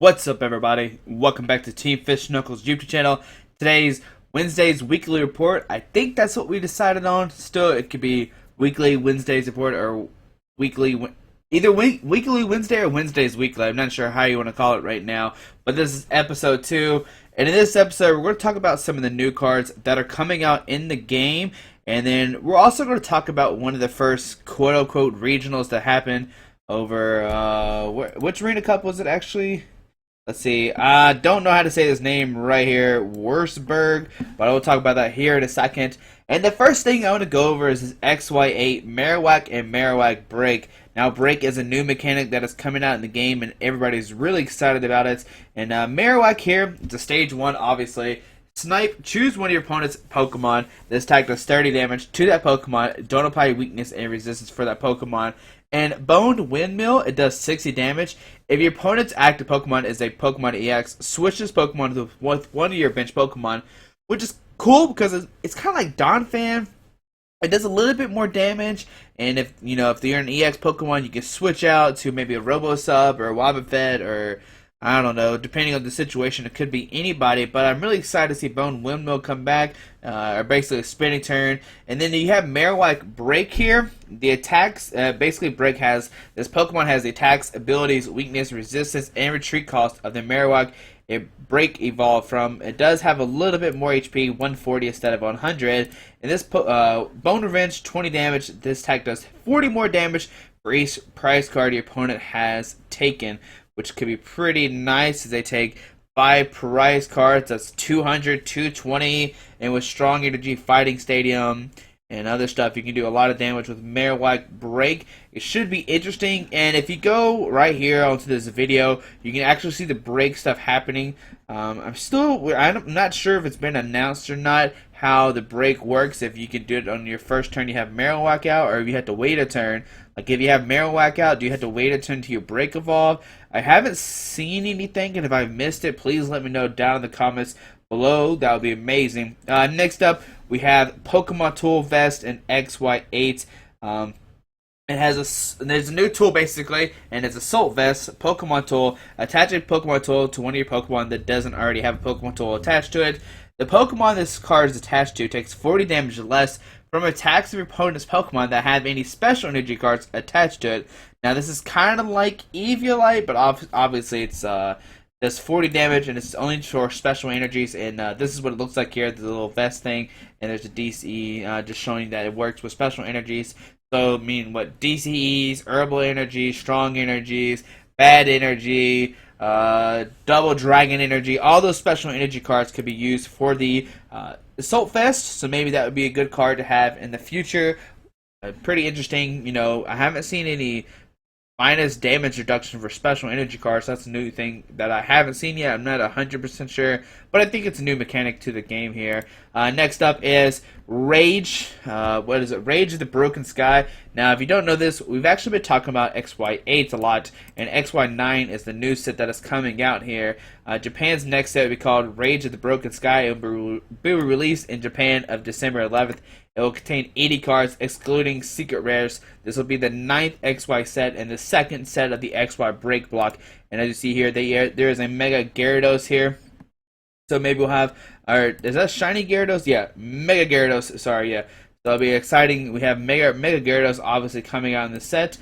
What's up, everybody? Welcome back to Team Fish Knuckles YouTube channel. Today's Wednesday's weekly report. I think that's what we decided on. Still, it could be weekly Wednesday's report or weekly, either weekly Wednesday or Wednesday's weekly. I'm not sure how you want to call it right now. But this is episode 2, and in this episode, we're going to talk about some of the new cards that are coming out in the game, and then we're also going to talk about one of the first quote-unquote regionals that happened over which Arena Cup was it actually? Let's see. I don't know how to say his name right here. Wurzburg. But I will talk about that here in a second. And the first thing I want to go over is this XY8 Marowak and Marowak Break. Now, Break is a new mechanic that is coming out in the game, and everybody's really excited about it. And Marowak here, it's a stage 1, obviously. Snipe, choose one of your opponent's Pokemon. This attack does 30 damage to that Pokemon. Don't apply weakness and resistance for that Pokemon. And Boned Windmill, it does 60 damage. If your opponent's active Pokemon is a Pokemon EX, switch this Pokemon with one of your bench Pokemon, which is cool because it's kind of like Donphan. It does a little bit more damage, and if you're an EX Pokemon, you can switch out to maybe a Robo-Sub or a Wobbuffet or I don't know, depending on the situation, it could be anybody, but I'm really excited to see Bone Windmill come back, or basically a spinning turn. And then you have Marowak Break here. The attacks, basically Break has, this Pokemon has the attacks, abilities, weakness, resistance, and retreat cost of the Marowak Break evolved from. It does have a little bit more HP, 140 instead of 100. And this Bone Revenge, 20 damage. This attack does 40 more damage for each prize card your opponent has taken, which could be pretty nice as they take 5 prize cards. That's 200, 220, and with Strong Energy, Fighting Stadium, and other stuff, you can do a lot of damage with Marowak Break. It should be interesting, and if you go right here onto this video, you can actually see the break stuff happening. I'm not sure if it's been announced or not how the break works. If you can do it on your first turn, you have Marowak out, or if you have to wait a turn. Like if you have Marowak out, do you have to wait a turn to your break evolve? I haven't seen anything, and if I missed it, please let me know down in the comments below. That would be amazing. Next up, we have Pokemon Tool Vest and XY8. There's a new tool basically, and it's Assault Vest, Pokemon Tool. Attach a Pokemon Tool to one of your Pokemon that doesn't already have a Pokemon Tool attached to it. The Pokemon this card is attached to takes 40 damage less from attacks of your opponent's Pokemon that have any special energy cards attached to it. Now this is kind of like Eviolite, but obviously it's does 40 damage, and it's only for special energies, and this is what it looks like here, the little vest thing, and there's a DCE just showing that it works with special energies. So, DCEs, herbal energy, strong energies, bad energy, double dragon energy, all those special energy cards could be used for the Assault Vest, so maybe that would be a good card to have in the future. Pretty interesting, I haven't seen any minus damage reduction for special energy cards. That's a new thing that I haven't seen yet. I'm not 100% sure, but I think it's a new mechanic to the game here. Next up is Rage. What is it? Rage of the Broken Sky. Now, if you don't know this, we've actually been talking about XY8 a lot, and XY9 is the new set that is coming out here. Japan's next set will be called Rage of the Broken Sky. It will be released in Japan of December 11th. It will contain 80 cards, excluding secret rares. This will be the 9th XY set and the 2nd set of the XY break block. And as you see here, there is a Mega Gyarados here. So maybe we'll have, or is that Shiny Gyarados? Yeah, Mega Gyarados. Sorry, yeah. So it'll be exciting. We have Mega Gyarados obviously coming out in the set.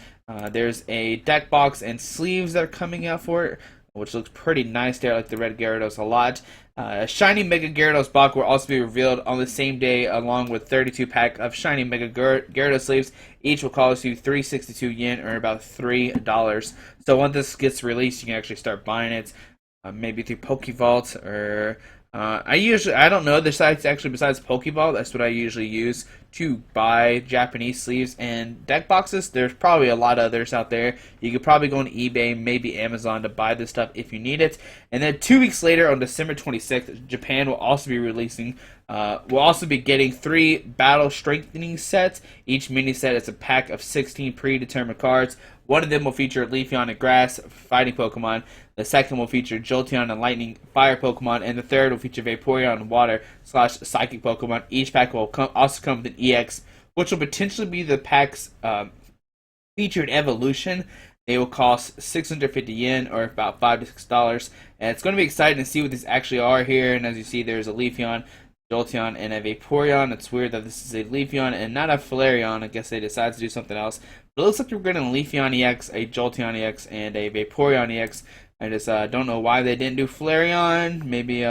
There's a deck box and sleeves that are coming out for it, which looks pretty nice there. I like the red Gyarados a lot. A Shiny Mega Gyarados box will also be revealed on the same day, along with 32 pack of Shiny Mega Gyarados sleeves. Each will cost you 362 yen, or about $3. So once this gets released, you can actually start buying it, maybe through Pokevault or I don't know other sites actually besides Pokevault. That's what I usually use to buy Japanese sleeves and deck boxes. There's probably a lot of others out there. You could probably go on eBay, maybe Amazon, to buy this stuff if you need it. And then 2 weeks later, on December 26th, Japan will also be releasing. We'll also be getting 3 battle strengthening sets. Each mini set is a pack of 16 predetermined cards. One of them will feature Leafeon and Grass fighting Pokemon. The second will feature Jolteon and Lightning fire Pokemon. And the third will feature Vaporeon and Water / Psychic Pokemon. Each pack will also come with an EX, which will potentially be the pack's featured evolution. They will cost 650 yen, or about $5 to $6. And it's going to be exciting to see what these actually are here. And as you see, there's a Leafeon, Jolteon, and a Vaporeon. It's weird that this is a Leafeon and not a Flareon. I guess they decided to do something else. But it looks like we're getting a Leafeon EX, a Jolteon EX, and a Vaporeon EX. I just don't know why they didn't do Flareon. Maybe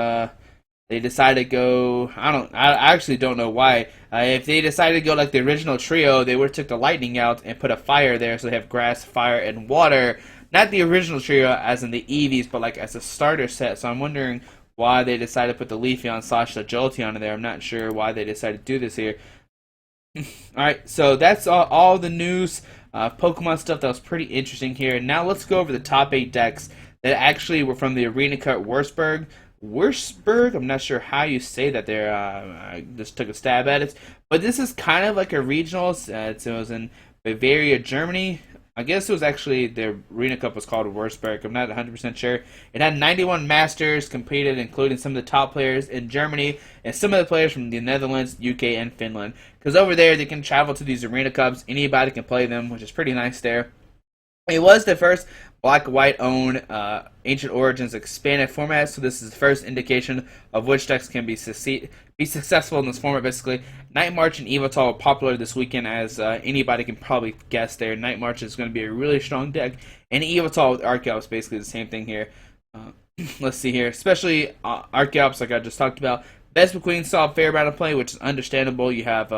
they decided to go. I actually don't know why. If they decided to go like the original trio, they would have took the lightning out and put a fire there, so they have grass, fire, and water. Not the original trio, as in the Eevees, but like as a starter set. So I'm wondering why they decided to put the Leafeon / the Jolteon in there. I'm not sure why they decided to do this here. Alright, so that's all the news. Pokemon stuff that was pretty interesting here. Now let's go over the top 8 decks that actually were from the Arena Cut Wurzburg. I'm not sure how you say that there. I just took a stab at it. But this is kind of like a regional. It was in Bavaria, Germany. I guess it was actually the Arena Cup was called Wurzburg. I'm not 100% sure. It had 91 masters competed, including some of the top players in Germany and some of the players from the Netherlands, UK, and Finland. Because over there, they can travel to these Arena Cups. Anybody can play them, which is pretty nice there. It was the first Black-White owned Ancient Origins expanded format, so this is the first indication of which decks can be successful in this format. Basically, Night March and Evital are popular this weekend, as anybody can probably guess there. Night March is going to be a really strong deck, and Evital with Archeops basically the same thing here. Let's see here, especially Archeops, like I just talked about. Vespiquen saw a fair amount of play, which is understandable. You have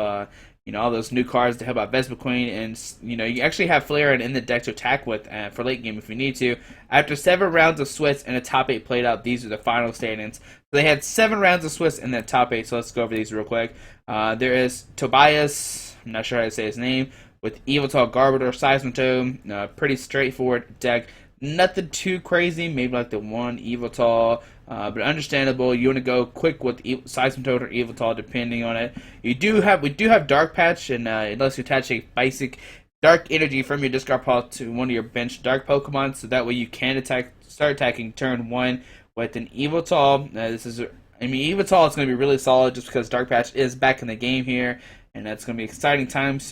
all those new cards to help out Vespiquen, and you actually have Flareon in the deck to attack with for late game if you need to. After 7 rounds of Swiss and a top 8 played out, these are the final standings. So they had 7 rounds of Swiss in the top 8, so let's go over these real quick. There is Tobias, I'm not sure how to say his name, with Evital, Garbodor, Seismitoad. Pretty straightforward deck. Nothing too crazy, maybe like the one Evital, but understandable. You want to go quick with Seismitoad or Evital, depending on it. We do have Dark Patch, and it lets you attach a basic Dark Energy from your discard pile to one of your bench Dark Pokemon, so that way you can start attacking turn 1 with an Evital. Evital is going to be really solid just because Dark Patch is back in the game here, and that's going to be exciting times.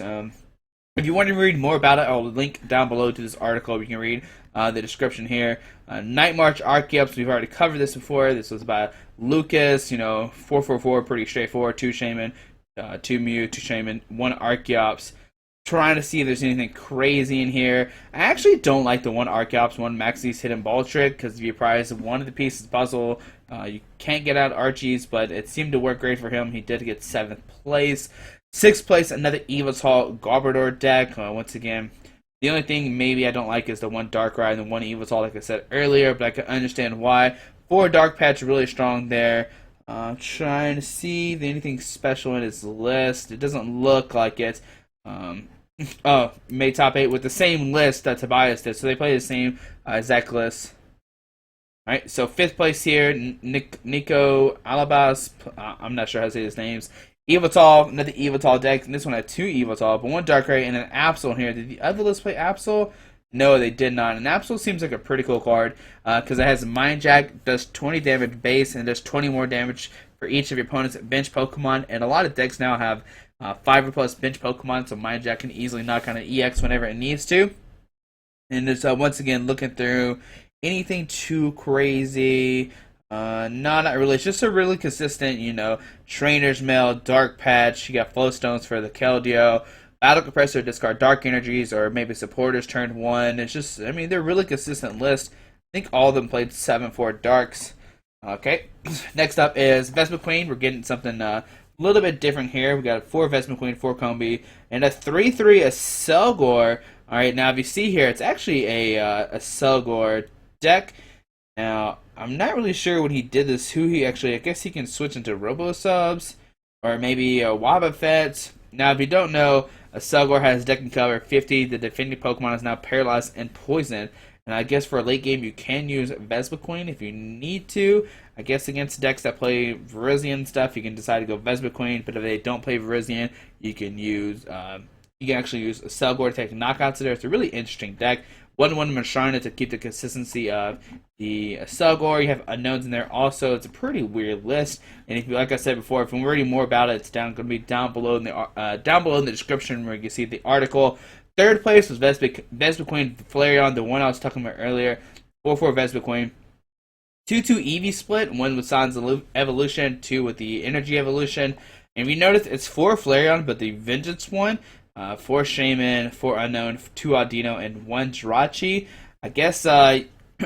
If you want to read more about it, I'll link down below to this article. You can read the description here. Night March Archeops, we've already covered this before. This was by Lucas, 444, pretty straightforward. 2 Shaman, 2 Mew, 2 Shaman, 1 Archeops. Trying to see if there's anything crazy in here. I actually don't like the 1 Archeops, 1 Maxie's Hidden Ball Trick, because if you prize one of the pieces of the puzzle, you can't get out Archie's, but it seemed to work great for him. He did get 7th place. 6th place, another Evital Garbodor deck. Once again, the only thing maybe I don't like is the 1 Darkrai and the 1 Evital, like I said earlier, but I can understand why. 4 Dark Patch, really strong there. Trying to see if anything special in his list. It doesn't look like it. Made top 8 with the same list that Tobias did, so they play the same exact list. Alright, so 5th place here, Nico Alabas. I'm not sure how to say his names. Evital, another Evital deck, and this one had 2 Evital, but 1 Darkrai and an Absol here. Did the other list play Absol? No, they did not. And Absol seems like a pretty cool card, because it has Mind Jack, does 20 damage base, and does 20 more damage for each of your opponent's bench Pokemon. And a lot of decks now have 5 or plus bench Pokemon, so Mind Jack can easily knock on an EX whenever it needs to. And it's once again looking through anything too crazy. No, not really. It's just a really consistent, Trainer's Mail, Dark Patch. You got Flowstones for the Keldeo. Battle Compressor, discard Dark Energies, or maybe Supporters turn 1. It's just, they're really consistent list. I think all of them played 7-4 Darks. Okay, next up is Vespiquen. We're getting something a little bit different here. We got 4 Vespiquen, 4 Combi, and a 3-3 Selgor. Alright, now if you see here, it's actually a Selgor deck. Now, I'm not really sure when he did this, I guess he can switch into Robo-Subs, or maybe a Wobbuffet. Now, if you don't know, a Selgor has deck and cover 50. The defending Pokemon is now paralyzed and poisoned. And I guess for a late game, you can use Vespiquen if you need to. I guess against decks that play Virizion stuff, you can decide to go Vespiquen. But if they don't play Virizion, you can actually use a Selgor to take knockouts there. It's a really interesting deck. 1-1 Mashrina to keep the consistency of the Selgor. You have unknowns in there also. It's a pretty weird list. And if you, like I said before, if you're reading more about it, it's going to be down below in the description where you can see the article. Third place was Vespiquen Flareon, the one I was talking about earlier. 4-4 Vespiquen. 2-2 Eevee split, one with Sans Evolution, 2 with the Energy Evolution. And if you notice, it's 4 Flareon, but the Vengeance one, 4 Shaman, 4 Unknown, 2 Audino, and 1 Jirachi. I guess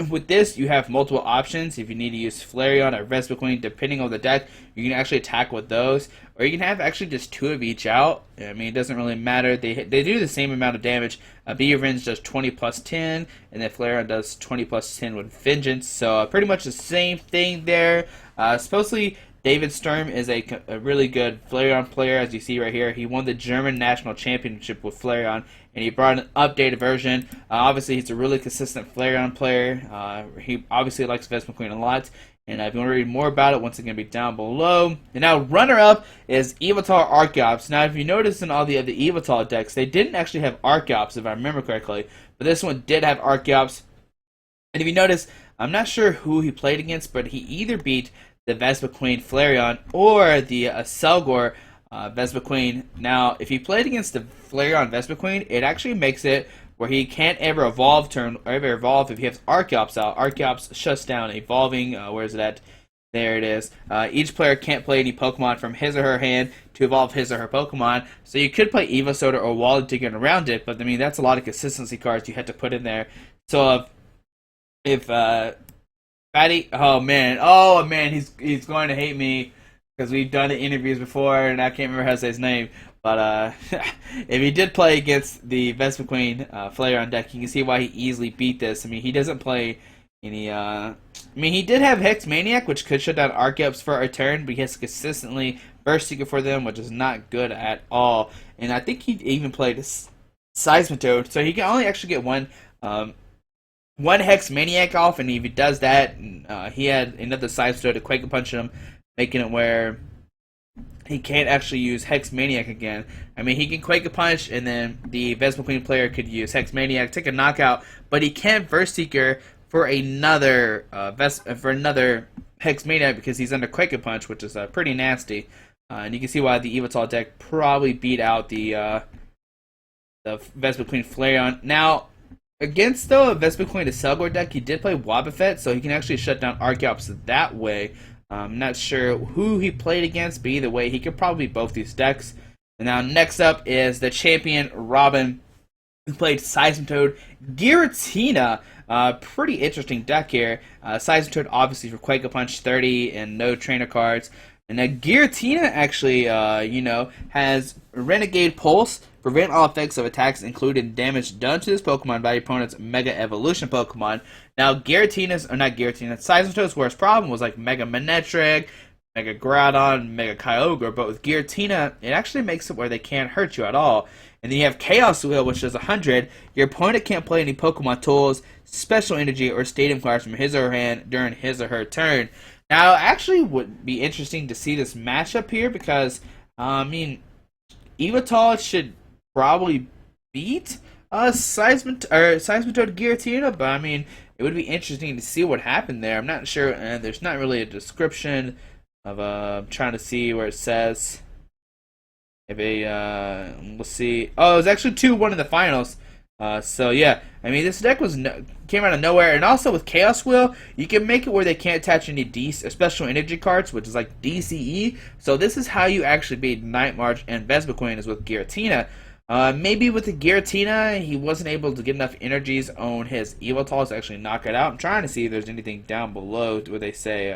with this, you have multiple options. If you need to use Flareon or Vespiquen, depending on the deck, you can actually attack with those. Or you can have actually just 2 of each out. I mean, it doesn't really matter. They do the same amount of damage. Be Revenge does 20 plus 10, and then Flareon does 20 plus 10 with Vengeance. So pretty much the same thing there. Supposedly, David Sturm is a really good Flareon player, as you see right here. He won the German National Championship with Flareon, and he brought an updated version. Obviously, he's a really consistent Flareon player. He obviously likes Vespiquen a lot. And if you want to read more about it, once again, be down below. And now, runner-up is Yveltal Archeops. Now, if you notice in all the other Yveltal decks, they didn't actually have Archeops, if I remember correctly. But this one did have Archeops. And if you notice, I'm not sure who he played against, but he either beat the Vespiquen Flareon or the Selgor Vespiquen. Now, if he played against the Flareon Vespiquen, it actually makes it where he can't ever evolve if he has Archeops out. Archeops shuts down evolving. Where is it at? There it is. Each player can't play any Pokemon from his or her hand to evolve his or her Pokemon. So you could play Evosoda or Wally to get around it, but I mean that's a lot of consistency cards you had to put in there. So if Fatty, oh man, he's going to hate me because we've done the interviews before and I can't remember how to say his name. But if he did play against the Vespiquen Flareon deck, you can see why he easily beat this. I mean, he doesn't play any. I mean, he did have Hex Maniac, which could shut down Archeops for a turn, but he has to consistently Burst Seeker for them, which is not good at all. And I think he even played Seismitoad, so he can only actually get one Hex Maniac off, and if he does that, he had another Seismitoad to Quake Punch him, making it where he can't actually use Hex Maniac again. I mean, he can Quake a Punch, and then the Vespiquen player could use Hex Maniac, take a knockout, but he can't Burst Seeker for another Hex Maniac because he's under Quake a Punch, which is pretty nasty. And you can see why the Yveltal deck probably beat out the Vespiquen Flareon. Now, against the Vespiquen to Selgor deck, he did play Wobbuffet, so he can actually shut down Archeops that way. I'm not sure who he played against, but either way, he could probably beat both these decks. And now next up is the champion, Robin, who played Seismitoad Giratina. Pretty interesting deck here. Seismitoad obviously for Quake a Punch 30 and no trainer cards. And now Giratina actually, has Renegade Pulse, prevent all effects of attacks including damage done to this Pokemon by your opponent's Mega Evolution Pokemon. Now, Seismitoad's worst problem was like Mega Manectric, Mega Groudon, Mega Kyogre, but with Giratina, it actually makes it where they can't hurt you at all. And then you have Chaos Wheel, which does 100. Your opponent can't play any Pokemon tools, Special Energy, or Stadium cards from his or her hand during his or her turn. Now, actually would be interesting to see this matchup here because, Yveltal should probably beat Seismitoad Giratina, but I mean, it would be interesting to see what happened there. I'm not sure, there's not really a description of, I'm trying to see where it says. If let's see. Oh, it was actually 2-1 in the finals. So yeah, I mean, this deck came out of nowhere, and also with Chaos Wheel, you can make it where they can't attach any special energy cards, which is like DCE. So this is how you actually beat Night March and Vespiquen is with Giratina. Maybe with the Giratina, he wasn't able to get enough energies on his Yveltal to actually knock it out. I'm trying to see if there's anything down below where they say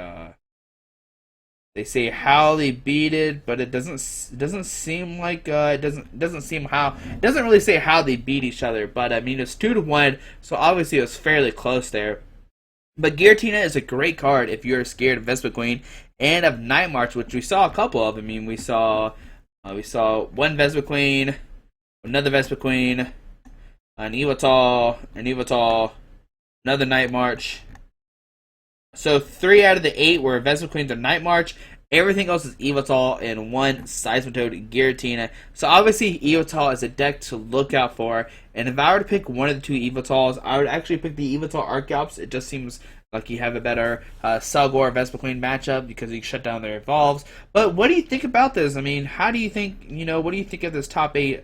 how they beat it, but it doesn't seem like it doesn't really say how they beat each other. But I mean, it's 2-1, so obviously it was fairly close there. But Giratina is a great card if you're scared of Vespiquen and of Night March, which we saw a couple of. I mean, we saw one Vespiquen, another Vespiquen, an Yveltal, another Night March. So 3 out of the 8 were Vespiquen or Night March. Everything else is Yveltal and 1 Seismitoad Giratina. So obviously Yveltal is a deck to look out for. And if I were to pick one of the 2 Yveltals, I would actually pick the Yveltal Archeops. It just seems like you have a better Selgor Vespiquen matchup because you shut down their evolves. But what do you think about this? I mean, how do you think, what do you think of this top 8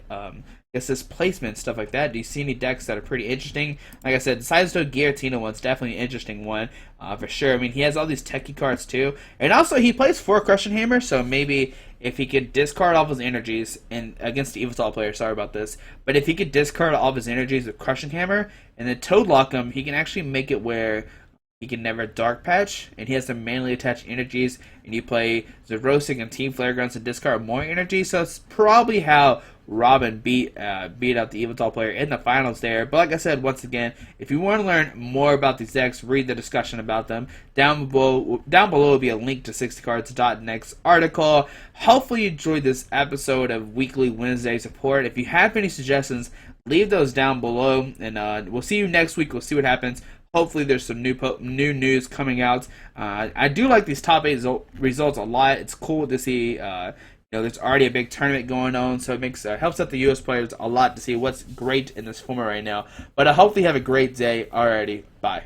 guess displacement, stuff like that. Do you see any decks that are pretty interesting? Like I said, the Sidestone Giratina one's definitely an interesting one, for sure. I mean, he has all these techie cards too, and also he plays 4 Crushing Hammer, so maybe if he could discard all of his energies and against the Evoltol player, sorry about this, but if he could discard all of his energies with Crushing Hammer and then Toad Lock him, he can actually make it where he can never Dark Patch, and he has to manually attach energies, and you play Zerosig and Team Flare Guns to discard more energy, so it's probably how Robin beat out the Evoltol player in the finals there. But like I said, once again, if you want to learn more about these decks, read the discussion about them. Down below will be a link to 60cards.net's article. Hopefully you enjoyed this episode of Weekly Wednesday Support. If you have any suggestions, leave those down below, and we'll see you next week. We'll see what happens. Hopefully there's some new news coming out. I do like these top 8 results a lot. It's cool to see. There's already a big tournament going on, so it makes helps out the U.S. players a lot to see what's great in this format right now. But I hope you have a great day. Alrighty, bye.